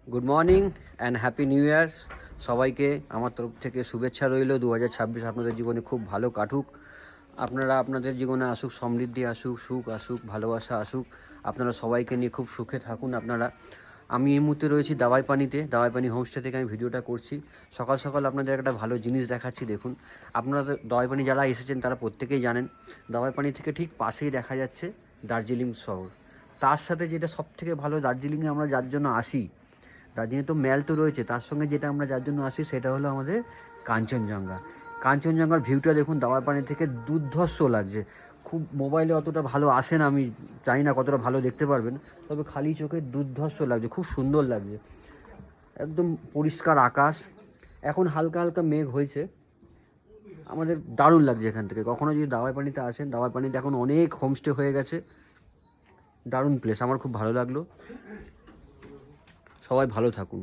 Good morning and happy new year সবাইকে আমার তরফ থেকে শুভেচ্ছা রইল। 2026 আপনাদের জীবনে খুব ভালো কাটুক। আপনারা আপনাদের জীবনে আসুক সমৃদ্ধি, আসুক সুখ, আসুক ভালোবাসা, আসুক। আপনারা সবাইকে নিয়ে খুব সুখে থাকুন আপনারা। আমি এই মুহূর্তে রয়েছি দাওয়াই পানি হোমস্টে থেকে আমি ভিডিওটা করছি। সকাল সকাল আপনাদের একটা ভালো জিনিস দেখাচ্ছি, দেখুন। আপনারা দাওয়াই পানি যারা এসেছেন তারা প্রত্যেকেই জানেন, দাওয়াই পানি থেকে ঠিক পাশেই দেখা যাচ্ছে দার্জিলিং শহর। তার সাথে যেটা সবথেকে ভালো, দার্জিলিংয়ে আমরা যার জন্য আসি, দার্জিলিংয়ে তো ম্যাল তো রয়েছে, তার সঙ্গে যেটা আমরা যার জন্য আসি সেটা হলো আমাদের কাঞ্চনজঙ্ঘা। কাঞ্চনজঙ্ঘার ভিউটা দেখুন দাওয়াই পানি থেকে দুর্ধর্ষ লাগছে। খুব মোবাইলে অতটা ভালো আসে না, আমি জানি না কতটা ভালো দেখতে পারবেন, তবে খালি চোখে দুর্ধর্ষ লাগছে, খুব সুন্দর লাগছে। একদম পরিষ্কার আকাশ, এখন হালকা হালকা মেঘ হয়েছে। আমাদের দারুণ লাগছে এখান থেকে। কখনো যদি দাওয়াই পানিতে আসেন, দাওয়াই পানিতে এখন অনেক হোমস্টে হয়ে গেছে, দারুণ প্লেস, আমার খুব ভালো লাগলো। সবাই ভালো থাকুন।